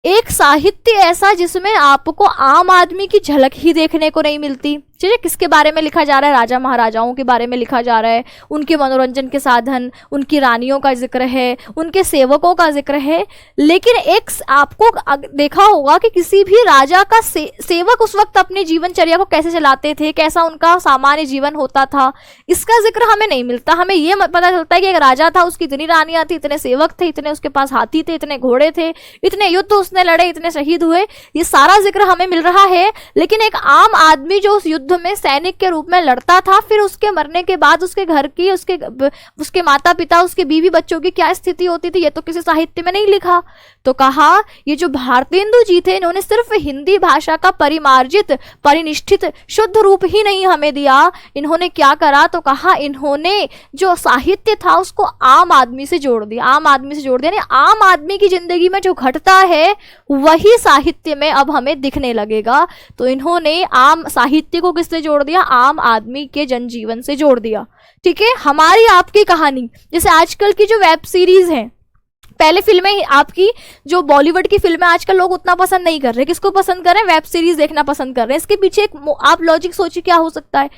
एक साहित्य ऐसा जिसमें आपको आम आदमी की झलक ही देखने को नहीं मिलती। चलिए, किसके बारे में लिखा जा रहा है, राजा महाराजाओं के बारे में लिखा जा रहा है, उनके मनोरंजन के साधन, उनकी रानियों का जिक्र है, उनके सेवकों का जिक्र है। लेकिन एक आपको देखा होगा कि किसी भी राजा का सेवक उस वक्त अपनी जीवनचर्या को कैसे चलाते थे, कैसा उनका सामान्य जीवन होता था, इसका जिक्र हमें नहीं मिलता। हमें ये पता चलता है कि एक राजा था, उसकी इतनी रानियां थी, इतने सेवक थे, इतने उसके पास हाथी थे, इतने घोड़े थे, इतने युद्ध उसने लड़े, इतने शहीद हुए, ये सारा जिक्र हमें मिल रहा है। लेकिन एक आम आदमी जो उस युद्ध युद्ध में सैनिक के रूप में लड़ता था, फिर उसके मरने के बाद उसके घर की, उसके माता पिता, उसके बीवी बच्चों की क्या स्थिति होती थी, ये तो किसी साहित्य में नहीं लिखा। तो कहा ये जो भारतेंदु जी थे, इन्होंने सिर्फ हिंदी भाषा का परिमार्जित, परिनिष्ठित, शुद्ध रूप ही नहीं हमें दिया, इन्होंने क्या करा, तो कहा इन्होंने जो साहित्य था उसको आम आदमी से जोड़ दिया। आम आदमी से जोड़ दिया, यानी आम आदमी की जिंदगी में जो घटता है वही साहित्य में अब हमें दिखने लगेगा। तो इन्होंने आम साहित्य को किससे जोड़ दिया, आम आदमी के जनजीवन से जोड़ दिया। ठीक है, हमारी आपकी कहानी, जैसे आजकल की जो वेब सीरीज है, पहले फिल्में आपकी जो बॉलीवुड की फिल्में आजकल लोग उतना पसंद नहीं कर रहे, किसको पसंद कर रहे हैं, वेब सीरीज देखना पसंद कर रहे हैं। इसके पीछे एक आप लॉजिक सोचिए क्या हो सकता है,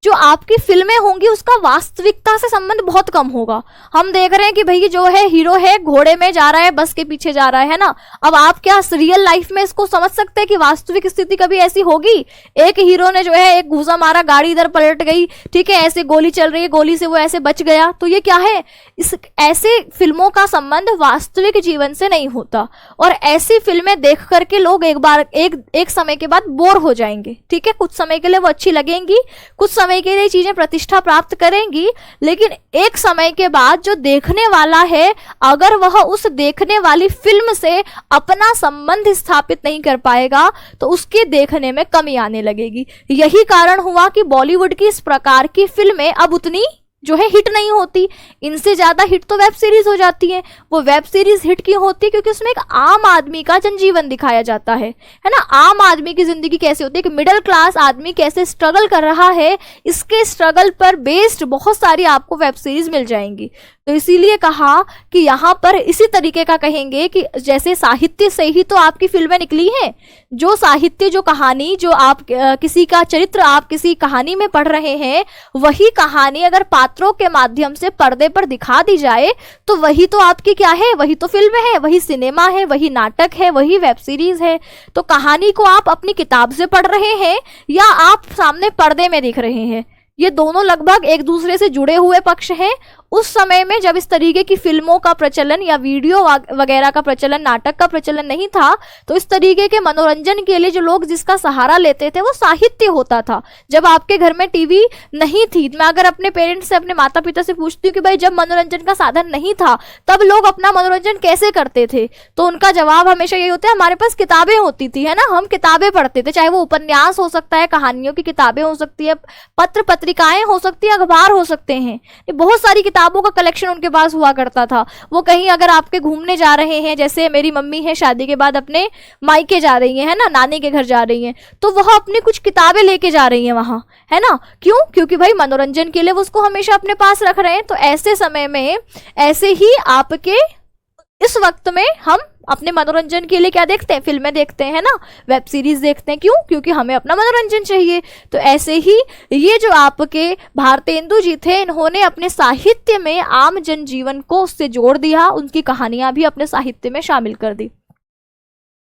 जो आपकी फिल्में होंगी उसका वास्तविकता से संबंध बहुत कम होगा। हम देख रहे हैं कि भाई जो है हीरो है, घोड़े में जा रहा है, बस के पीछे जा रहा है ना। अब आप क्या रियल लाइफ में इसको समझ सकते हैं कि वास्तविक स्थिति कभी ऐसी होगी? एक हीरो ने जो है एक घूसा मारा, गाड़ी इधर पलट गई, ठीक है, ऐसे गोली चल रही है, गोली से वो ऐसे बच गया, तो ये क्या है, इस ऐसे फिल्मों का संबंध वास्तविक जीवन से नहीं होता। और ऐसी फिल्में देख करके लोग एक समय के बाद बोर हो जाएंगे। ठीक है, कुछ समय के लिए वो अच्छी लगेंगी, कुछ समय के लिए चीजें प्रतिष्ठा प्राप्त करेंगी, लेकिन एक समय के बाद जो देखने वाला है, अगर वह उस देखने वाली फिल्म से अपना संबंध स्थापित नहीं कर पाएगा तो उसके देखने में कमी आने लगेगी। यही कारण हुआ कि बॉलीवुड की इस प्रकार की फिल्में अब उतनी जो है हिट नहीं होती। इनसे ज्यादा हिट तो वेब सीरीज हो जाती है। वो वेब सीरीज हिट क्यों होती है? क्योंकि उसमें एक आम आदमी का जनजीवन दिखाया जाता है ना। आम आदमी की जिंदगी कैसे होती है, कि मिडिल क्लास आदमी कैसे स्ट्रगल कर रहा है, इसके स्ट्रगल पर बेस्ड बहुत सारी आपको वेब सीरीज मिल जाएंगी। तो इसीलिए कहा कि यहाँ पर इसी तरीके का कहेंगे कि जैसे साहित्य से ही तो आपकी फिल्में निकली हैं। जो साहित्य, जो कहानी, जो आप किसी का चरित्र आप किसी कहानी में पढ़ रहे हैं, वही कहानी अगर पात्रों के माध्यम से पर्दे पर दिखा दी जाए तो वही तो आपकी क्या है, वही तो फिल्म है, वही सिनेमा है, वही नाटक है, वही वेब सीरीज है। तो कहानी को आप अपनी किताब से पढ़ रहे हैं या आप सामने पर्दे में दिख रहे हैं, ये दोनों लगभग एक दूसरे से जुड़े हुए पक्ष हैं। उस समय में जब इस तरीके की फिल्मों का प्रचलन या वीडियो वगैरह का प्रचलन, नाटक का प्रचलन नहीं था, तो इस तरीके के मनोरंजन के लिए जो लोग जिसका सहारा लेते थे वो साहित्य होता था। जब आपके घर में टीवी नहीं थी, मैं अगर अपने पेरेंट्स से, अपने माता पिता से पूछती हूँ कि भाई जब मनोरंजन का साधन नहीं था तब लोग अपना मनोरंजन कैसे करते थे, तो उनका जवाब हमेशा यही होता है, हमारे पास किताबें होती थी, है ना, हम किताबें पढ़ते थे। चाहे वो उपन्यास हो सकता है, कहानियों की किताबें हो सकती है, पत्र पत्रिकाएं हो सकती है, अखबार हो सकते हैं, बहुत सारी किताबों का कलेक्शन उनके पास हुआ करता था। वो कहीं अगर आपके घूमने जा रहे हैं, जैसे मेरी मम्मी है शादी के बाद अपने मायके जा रही है ना, नानी के घर जा रही हैं, तो वह अपनी कुछ किताबें लेके जा रही हैं वहां, है ना। क्यों? क्योंकि भाई मनोरंजन के लिए वो उसको हमेशा अपने पास रख रहे हैं। तो ऐसे समय में, ऐसे ही आपके इस वक्त में हम अपने मनोरंजन के लिए क्या देखते हैं, फिल्में देखते हैं ना, वेब सीरीज देखते हैं। क्यों? क्योंकि हमें अपना मनोरंजन चाहिए। तो ऐसे ही ये जो आपके भारतेंदु जी थे, इन्होंने अपने साहित्य में आम जनजीवन को उससे जोड़ दिया, उनकी कहानियां भी अपने साहित्य में शामिल कर दी।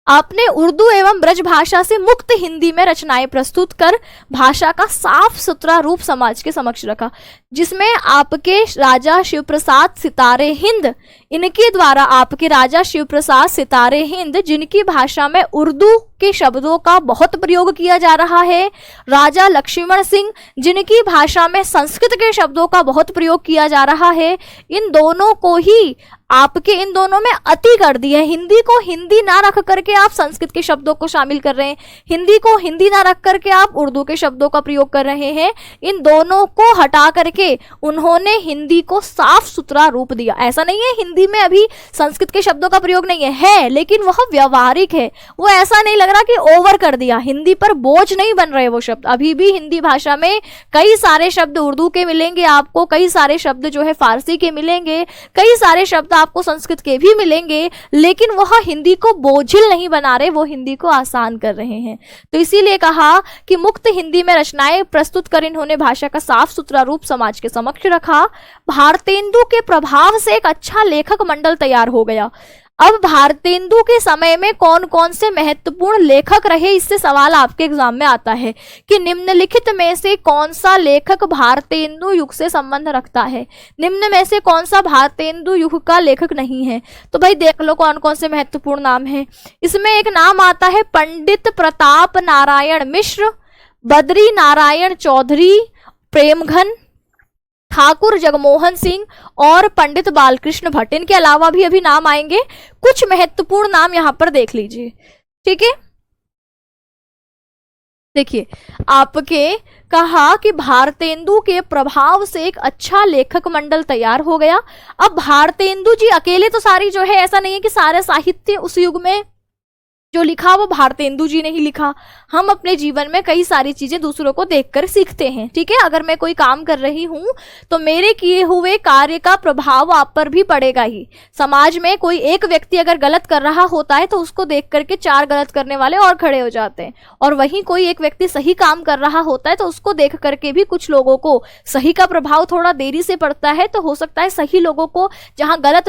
आपने उर्दू एवं ब्रज भाषा से मुक्त हिंदी में रचनाएं प्रस्तुत कर भाषा का साफ सुथरा रूप समाज के समक्ष रखा, जिसमें आपके राजा शिवप्रसाद सितारे हिंद, इनके द्वारा आपके राजा शिवप्रसाद सितारे हिंद, जिनकी भाषा में उर्दू के शब्दों का बहुत प्रयोग किया जा रहा है, राजा लक्ष्मण सिंह, जिनकी भाषा में संस्कृत के शब्दों का बहुत प्रयोग किया जा रहा है, इन दोनों को ही आपके इन दोनों में अति कर दी है। हिंदी को हिंदी ना रख करके आप संस्कृत के शब्दों को शामिल कर रहे हैं, हिंदी को हिंदी ना रख करके आप उर्दू के शब्दों का प्रयोग कर रहे हैं। इन दोनों को हटा करके उन्होंने हिंदी को साफ सुथरा रूप दिया। ऐसा नहीं है हिंदी में अभी संस्कृत के शब्दों का प्रयोग नहीं है, लेकिन वह व्यवहारिक है। वो ऐसा नहीं लग रहा कि ओवर कर दिया, हिंदी पर बोझ नहीं बन रहे वो शब्द। अभी भी हिंदी भाषा में कई सारे शब्द उर्दू के मिलेंगे आपको, कई सारे शब्द जो है फारसी के मिलेंगे, कई सारे शब्द आपको संस्कृत के भी मिलेंगे, लेकिन वह हिंदी को बोझिल नहीं बना रहे, वो हिंदी को आसान कर रहे हैं। तो इसीलिए कहा कि मुक्त हिंदी में रचनाएं प्रस्तुत कर इन्होंने भाषा का साफ सुथरा रूप समाज के समक्ष रखा। भारतेंदु के प्रभाव से एक अच्छा लेखक मंडल तैयार हो गया। अब भारतेंदु के समय में कौन कौन से महत्वपूर्ण लेखक रहे, इससे सवाल आपके एग्जाम में आता है कि निम्नलिखित में से कौन सा लेखक भारतेंदु युग से संबंध रखता है, निम्न में से कौन सा भारतेंदु युग का लेखक नहीं है। तो भाई देख लो कौन कौन से महत्वपूर्ण नाम है। इसमें एक नाम आता है पंडित प्रताप नारायण मिश्र, बद्री नारायण चौधरी, प्रेमघन, ठाकुर जगमोहन सिंह और पंडित बालकृष्ण भट्ट। इनके अलावा भी अभी नाम आएंगे, कुछ महत्वपूर्ण नाम यहां पर देख लीजिए, ठीक है। देखिए, आपके कहा कि भारतेंदु के प्रभाव से एक अच्छा लेखक मंडल तैयार हो गया। अब भारतेंदु जी अकेले तो सारी जो है, ऐसा नहीं है कि सारे साहित्य उस युग में जो लिखा वो भारतेंदु जी ने ही लिखा। हम अपने जीवन में कई सारी चीजें दूसरों को देखकर सीखते हैं, ठीक है। अगर मैं कोई काम कर रही हूं तो मेरे किए हुए कार्य का प्रभाव आप पर भी पड़ेगा ही। समाज में कोई एक व्यक्ति अगर गलत कर रहा होता है तो उसको देख करके 4 गलत करने वाले और खड़े हो जाते हैं, और वहीं कोई एक व्यक्ति सही काम कर रहा होता है तो उसको देख करके भी कुछ लोगों को सही का प्रभाव थोड़ा देरी से पड़ता है। तो हो सकता है सही लोगों को, जहां गलत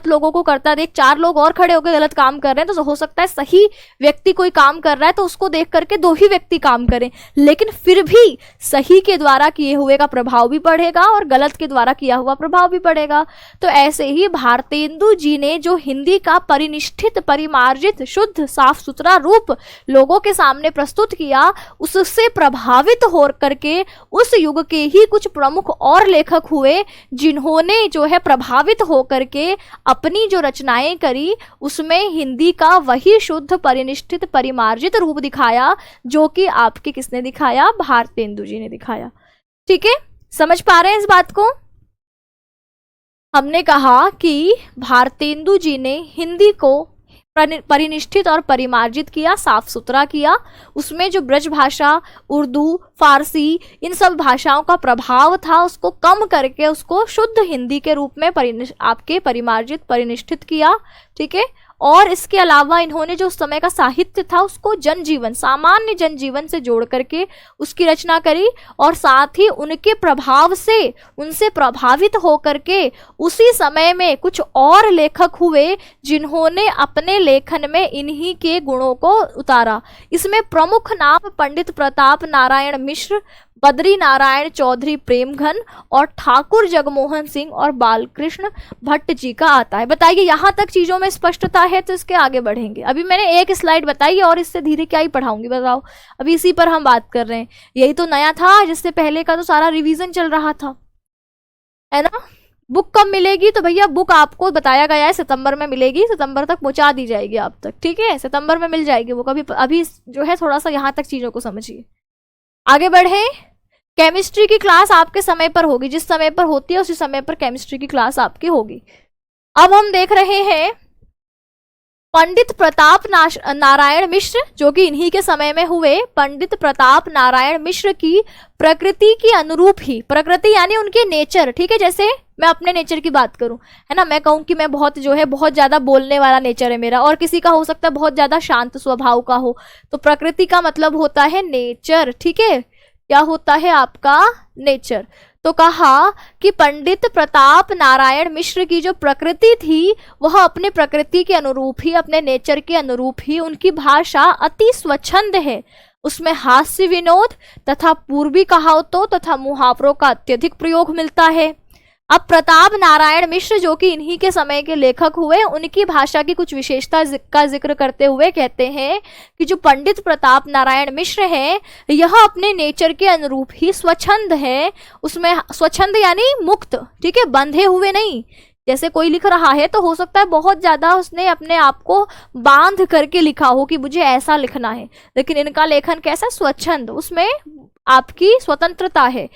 लोगों को करता देख 4 लोग और खड़े होकर गलत काम कर रहे हैं, तो हो सकता है सही व्यक्ति कोई काम कर रहा है तो उसको देख करके 2 ही व्यक्ति काम करें, लेकिन फिर भी सही के द्वारा किए हुए का प्रभाव भी पड़ेगा और गलत के द्वारा किया हुआ प्रभाव भी पड़ेगा। तो ऐसे ही भारतेंदु जी ने जो हिंदी का परिनिष्ठित, परिमार्जित, शुद्ध, साफ सुथरा रूप लोगों के सामने प्रस्तुत किया, उससे प्रभावित हो करके उस युग के ही कुछ प्रमुख और लेखक हुए जिन्होंने जो है प्रभावित हो करके अपनी जो रचनाएं करी उसमें हिंदी का वही शुद्ध, परिनिष्ठित, परिमार्जित रूप दिखाया, जो कि आपके किसने दिखाया? भारतेंदु जी ने दिखाया, ठीक है। समझ पा रहे हैं इस बात को? हमने कहा कि भारतेंदु जी ने हिंदी को परिनिष्ठित और परिमार्जित किया, साफ सुथरा किया। उसमें जो ब्रज भाषा, उर्दू, फारसी, इन सब भाषाओं का प्रभाव था उसको कम करके उसको शुद्ध हिंदी के रूप में आपके परिमार्जित, परिनिष्ठित किया, ठीक है। और इसके अलावा इन्होंने जो उस समय का साहित्य था उसको जनजीवन, सामान्य जनजीवन से जोड़ करके उसकी रचना करी, और साथ ही उनके प्रभाव से, उनसे प्रभावित होकर के उसी समय में कुछ और लेखक हुए जिन्होंने अपने लेखन में इन्हीं के गुणों को उतारा। इसमें प्रमुख नाम पंडित प्रताप नारायण मिश्र, बद्री नारायण चौधरी प्रेमघन और ठाकुर जगमोहन सिंह और बालकृष्ण भट्ट जी का आता है। बताइए, यहां तक चीजों में स्पष्टता है तो इसके आगे बढ़ेंगे। अभी मैंने एक स्लाइड बताई और इससे धीरे क्या ही पढ़ाऊंगी, बताओ। अभी इसी पर हम बात कर रहे हैं। यही तो नया था, जिससे पहले का तो सारा रिवीजन चल रहा था, है ना। बुक कब मिलेगी? तो भैया बुक आपको बताया गया है सितंबर में मिलेगी, सितंबर तक पहुंचा दी जाएगी आप तक, ठीक है। सितंबर में मिल जाएगी बुक। अभी जो है थोड़ा सा यहाँ तक चीजों को समझिए, आगे बढ़े। केमिस्ट्री की क्लास आपके समय पर होगी, जिस समय पर होती है उसी समय पर केमिस्ट्री की क्लास आपकी होगी। अब हम देख रहे हैं पंडित प्रताप नारायण मिश्र, जो कि इन्हीं के समय में हुए। पंडित प्रताप नारायण मिश्र की प्रकृति की अनुरूप ही, प्रकृति यानी उनके नेचर, ठीक है। जैसे मैं अपने नेचर की बात करूं, है ना, मैं कहूं कि मैं बहुत ज्यादा बोलने वाला नेचर है मेरा, और किसी का हो सकता है बहुत ज्यादा शांत स्वभाव का हो। तो प्रकृति का मतलब होता है नेचर, ठीक है। क्या होता है आपका? नेचर। तो कहा कि पंडित प्रताप नारायण मिश्र की जो प्रकृति थी वह अपने प्रकृति के अनुरूप ही, अपने नेचर के अनुरूप ही, उनकी भाषा अति स्वच्छंद है। उसमें हास्य, विनोद तथा पूर्वी कहावतों तथा मुहावरों का अत्यधिक प्रयोग मिलता है। अब प्रताप नारायण मिश्र, जो कि इन्हीं के समय के लेखक हुए, उनकी भाषा की कुछ विशेषता का जिक्र करते हुए कहते हैं कि जो पंडित प्रताप नारायण मिश्र है यह अपने नेचर के अनुरूप ही स्वच्छंद है। उसमें स्वच्छंद यानी मुक्त, ठीक है, बंधे हुए नहीं। जैसे कोई लिख रहा है तो हो सकता है बहुत ज्यादा उसने अपने आप को बांध करके लिखा हो कि मुझे ऐसा लिखना है, लेकिन इनका लेखन कैसा? स्वच्छंद, उसमें आपकी स्वतंत्रता है।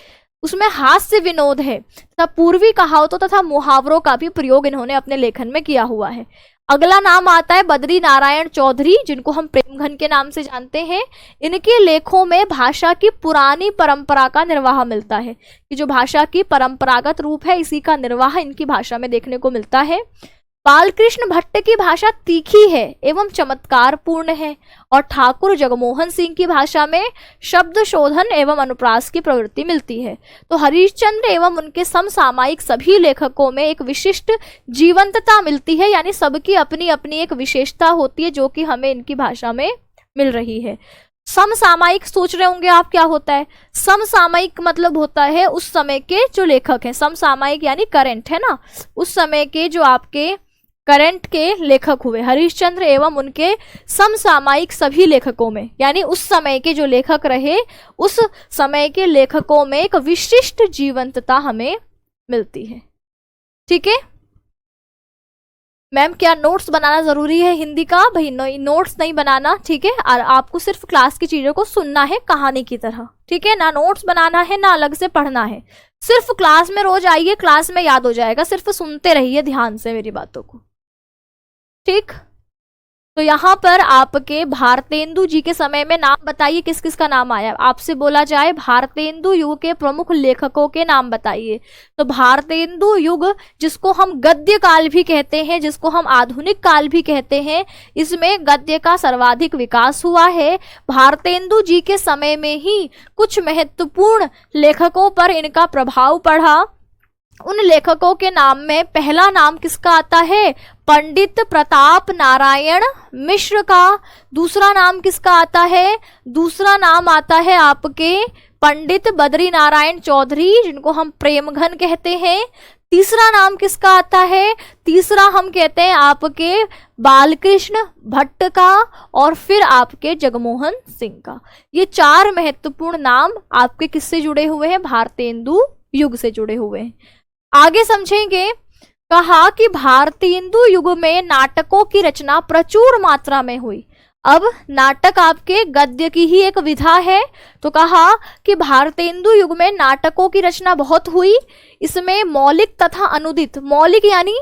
उसमें हास्य, विनोद है तथा पूर्वी कहावतों तथा मुहावरों का भी प्रयोग इन्होंने अपने लेखन में किया हुआ है। अगला नाम आता है बद्री नारायण चौधरी, जिनको हम प्रेमघन के नाम से जानते हैं। इनके लेखों में भाषा की पुरानी परंपरा का निर्वाह मिलता है, कि जो भाषा की परंपरागत रूप है इसी का निर्वाह इनकी भाषा में देखने को मिलता है। बालकृष्ण भट्ट की भाषा तीखी है एवं चमत्कार पूर्ण है, और ठाकुर जगमोहन सिंह की भाषा में शब्द शोधन एवं अनुप्रास की प्रवृत्ति मिलती है। तो हरिश्चंद्र एवं उनके समसामयिक सभी लेखकों में एक विशिष्ट जीवंतता मिलती है, यानी सबकी अपनी अपनी एक विशेषता होती है जो कि हमें इनकी भाषा में मिल रही है। समसामयिक सोच रहे होंगे आप, क्या होता है? समसामयिक मतलब होता है उस समय के जो लेखक हैं, समसामयिक यानी करंट, है ना, उस समय के जो आपके करंट के लेखक हुए, हरिश्चंद्र एवं उनके समसामयिक सभी लेखकों में, यानी उस समय के जो लेखक रहे उस समय के लेखकों में एक विशिष्ट जीवंतता हमें मिलती है। ठीक है मैम, क्या नोट्स बनाना जरूरी है हिंदी का? भाई नोट्स नहीं बनाना, ठीक है, और आपको सिर्फ क्लास की चीजों को सुनना है कहानी की तरह, ठीक है, ना नोट्स बनाना है ना अलग से पढ़ना है, सिर्फ क्लास में रोज आइए, क्लास में याद हो जाएगा, सिर्फ सुनते रहिए ध्यान से मेरी बातों को, ठीक। तो यहाँ पर आपके भारतेंदु जी के समय में नाम बताइए, किस किस का नाम आया। आपसे बोला जाए भारतेंदु युग के प्रमुख लेखकों के नाम बताइए, तो भारतेंदु युग जिसको हम गद्य काल भी कहते हैं, जिसको हम आधुनिक काल भी कहते हैं, इसमें गद्य का सर्वाधिक विकास हुआ है। भारतेंदु जी के समय में ही कुछ महत्वपूर्ण लेखकों पर इनका प्रभाव पड़ा। उन लेखकों के नाम में पहला नाम किसका आता है? पंडित प्रताप नारायण मिश्र का। दूसरा नाम किसका आता है? दूसरा नाम आता है आपके पंडित बद्री नारायण चौधरी, जिनको हम प्रेमघन कहते हैं। तीसरा नाम किसका आता है? तीसरा हम कहते हैं आपके बालकृष्ण भट्ट का, और फिर आपके जगमोहन सिंह का। ये चार महत्वपूर्ण नाम आपके किससे जुड़े हुए हैं? भारतेंदु युग से जुड़े हुए हैं। आगे समझेंगे, कहा कि भारतेंदु युग में नाटकों की रचना प्रचुर मात्रा में हुई। अब नाटक आपके गद्य की ही एक विधा है, तो कहा कि भारतेंदु युग में नाटकों की रचना बहुत हुई। इसमें मौलिक तथा अनुदित, मौलिक यानी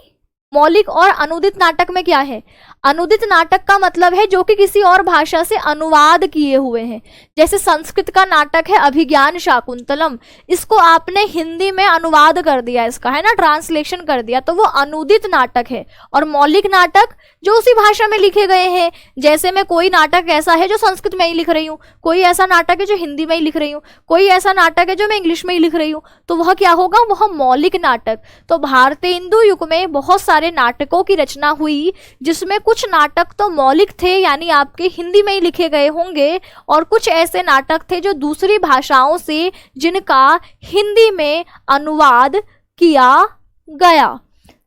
मौलिक और अनुदित नाटक में क्या है? अनुदित नाटक का मतलब है जो कि किसी और भाषा से अनुवाद किए हुए हैं। जैसे संस्कृत का नाटक है अभिज्ञान शाकुंतलम, इसको आपने हिंदी में अनुवाद कर दिया, इसका है ना ट्रांसलेशन कर दिया, तो वो अनुदित नाटक है। और मौलिक नाटक जो उसी भाषा में लिखे गए हैं, जैसे मैं कोई नाटक ऐसा है जो संस्कृत में ही लिख रही हूँ, कोई ऐसा नाटक है जो हिंदी में ही लिख रही हूँ, कोई ऐसा नाटक है जो मैं इंग्लिश में ही लिख रही हूँ, तो वह क्या होगा? वह मौलिक नाटक। तो भारतेंदु युग में बहुत सारे नाटकों की रचना हुई, जिसमें कुछ नाटक तो मौलिक थे यानी आपके हिंदी में ही लिखे गए होंगे, और कुछ ऐसे नाटक थे जो दूसरी भाषाओं से जिनका हिंदी में अनुवाद किया गया।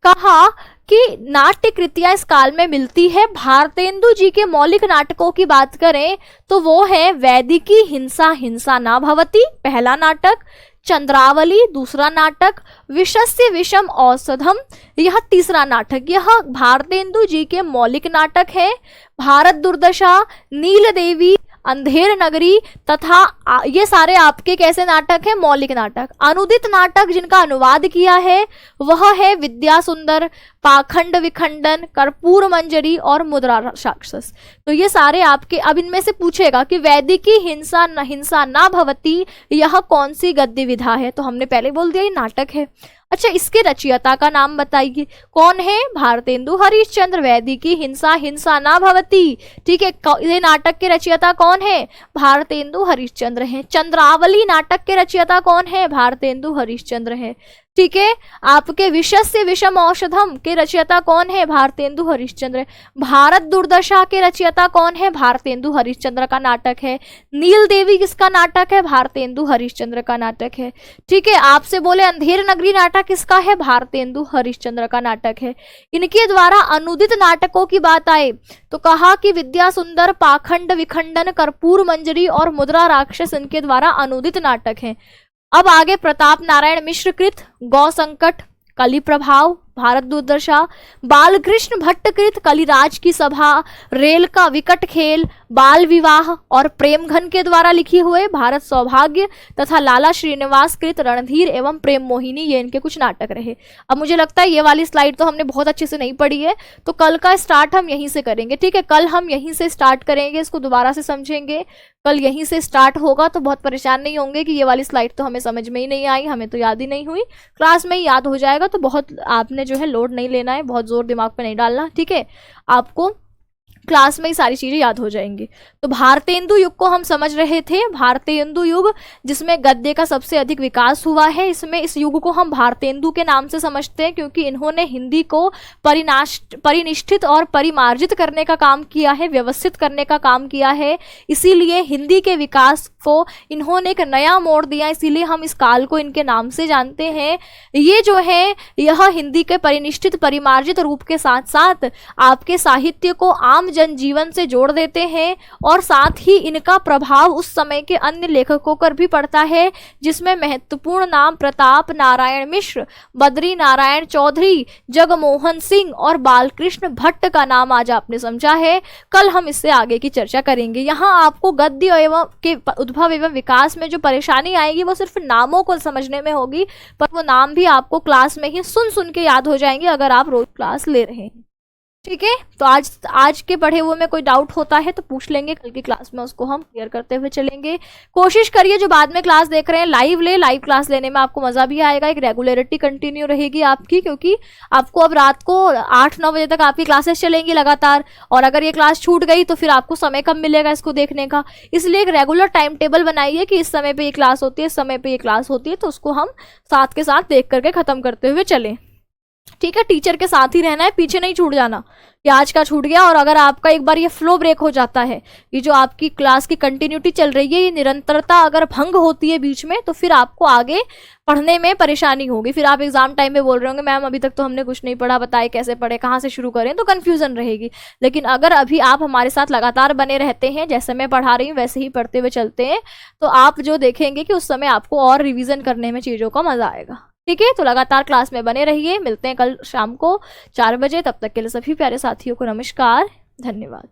कहा कि नाट्य कृतियां इस काल में मिलती है। भारतेंदु जी के मौलिक नाटकों की बात करें तो वो है वैदिकी हिंसा हिंसा न भवति पहला नाटक, चंद्रावली दूसरा नाटक, विषस्य विषम औषधम यह तीसरा नाटक। यह भारतेंदु जी के मौलिक नाटक है। भारत दुर्दशा, नील देवी, अंधेर नगरी तथा ये सारे आपके कैसे नाटक हैं? मौलिक नाटक। अनुदित नाटक जिनका अनुवाद किया है वह है विद्या सुंदर, पाखंड विखंडन, कर्पूर मंजरी और मुद्रा राक्षस। तो ये सारे आपके, अब इनमें से पूछेगा कि वैदिकी हिंसा न भवति यह कौन सी गद्य विधा है? तो हमने पहले बोल दिया ये नाटक है। अच्छा, इसके रचयिता का नाम बताइए, कौन है? भारतेंदु हरिश्चंद्र। वैदिकी हिंसा हिंसा न भवति, ठीक है, ये नाटक के रचयिता कौन है? भारतेंदु हरिश्चंद्र हैं। चंद्रावली नाटक के रचयिता कौन है? भारतेंदु हरिश्चंद्र है। ठीक है, आपके विषस्य विषम औषधम के रचयिता कौन है? भारतेंदु हरिश्चंद्र। भारत दुर्दशा के रचयिता कौन है? भारतेंदु हरिश्चंद्र का नाटक है। नील देवी किसका नाटक है? भारतेंदु हरिश्चंद्र का नाटक है। ठीक है, आपसे बोले अंधेर नगरी नाटक किसका है? भारतेंदु हरिश्चंद्र का नाटक है। इनके द्वारा अनुदित नाटकों की बात आए तो कहा कि विद्या सुंदर, पाखंड विखंडन, कर्पूर मंजरी और मुद्रा राक्षस इनके द्वारा अनुदित नाटक हैं। अब आगे प्रताप नारायण मिश्र कृत गौ संकट, कली प्रभाव, भारत दुर्दशा, बालकृष्ण भट्ट कृत कलिराज की सभा, रेल का विकट खेल, बाल विवाह और प्रेमघन के द्वारा लिखी हुए भारत सौभाग्य तथा लाला श्रीनिवास कृत रणधीर एवं प्रेम मोहिनी, ये इनके कुछ नाटक रहे। अब मुझे लगता है ये वाली स्लाइड तो हमने बहुत अच्छे से नहीं पढ़ी है, तो कल का स्टार्ट हम यहीं से करेंगे। ठीक है, कल हम यहीं से स्टार्ट करेंगे, इसको दोबारा से समझेंगे। कल यहीं से स्टार्ट होगा तो बहुत परेशान नहीं होंगे कि ये वाली स्लाइड तो हमें समझ में ही नहीं आई, हमें तो याद ही नहीं हुई। क्लास में ही याद हो जाएगा, तो बहुत आपने जो है लोड नहीं लेना है, बहुत जोर दिमाग पे नहीं डालना। ठीक है, आपको क्लास में ही सारी चीजें याद हो जाएंगी। तो भारतेंदु युग को हम समझ रहे थे, भारतेंदु युग जिसमें गद्य का सबसे अधिक विकास हुआ है। इसमें इस युग को हम भारतेंदु के नाम से समझते हैं क्योंकि इन्होंने हिंदी को परिनिष्ठित और परिमार्जित करने का काम किया है, व्यवस्थित करने का काम किया है। इसीलिए हिंदी के विकास को इन्होंने एक नया मोड़ दिया, इसीलिए हम इस काल को इनके नाम से जानते हैं। ये जो है यह हिंदी के परिनिष्ठित परिमार्जित रूप के साथ साथ आपके साहित्य को आम जनजीवन से जोड़ देते हैं और साथ ही इनका प्रभाव उस समय के अन्य लेखकों पर भी पड़ता है, जिसमें महत्वपूर्ण नाम प्रताप नारायण मिश्र, बद्री नारायण चौधरी, जगमोहन सिंह और बालकृष्ण भट्ट का नाम आज आपने समझा है। कल हम इससे आगे की चर्चा करेंगे। यहाँ आपको गद्य एवं के उद्भव एवं विकास में जो परेशानी आएगी वो सिर्फ नामों को समझने में होगी, पर वो नाम भी आपको क्लास में ही सुन सुन के याद हो जाएंगे अगर आप रोज क्लास ले रहे हैं। ठीक है, तो आज के पढ़े हुए में कोई डाउट होता है तो पूछ लेंगे, कल की क्लास में उसको हम क्लियर करते हुए चलेंगे। कोशिश करिए जो बाद में क्लास देख रहे हैं लाइव क्लास लेने में आपको मजा भी आएगा, एक रेगुलरिटी कंटिन्यू रहेगी आपकी, क्योंकि आपको अब रात को 8-9 बजे तक आपकी क्लासेस चलेंगी लगातार, और अगर ये क्लास छूट गई तो फिर आपको समय कम मिलेगा इसको देखने का। इसलिए एक रेगुलर टाइम टेबल बनाइए कि इस समय पर ये क्लास होती है, इस समय पर ये क्लास होती है, तो उसको हम साथ के साथ देख करके खत्म करते हुए चलें। ठीक है, टीचर के साथ ही रहना है, पीछे नहीं छूट जाना कि आज का छूट गया। और अगर आपका एक बार ये फ्लो ब्रेक हो जाता है, ये जो आपकी क्लास की कंटिन्यूटी चल रही है, ये निरंतरता अगर भंग होती है बीच में, तो फिर आपको आगे पढ़ने में परेशानी होगी। फिर आप एग्जाम टाइम में बोल रहे होंगे मैम अभी तक तो हमने कुछ नहीं पढ़ा, बताए कैसे पढ़े, कहाँ से शुरू करें, तो कन्फ्यूजन रहेगी। लेकिन अगर अभी आप हमारे साथ लगातार बने रहते हैं, जैसे मैं पढ़ा रही हूँ वैसे ही पढ़ते हुए चलते हैं, तो आप जो देखेंगे कि उस समय आपको और रिविजन करने में चीज़ों का मजा आएगा। ठीक है, तो लगातार क्लास में बने रहिए। मिलते हैं कल शाम को 4 बजे। तब तक के लिए सभी प्यारे साथियों को नमस्कार, धन्यवाद।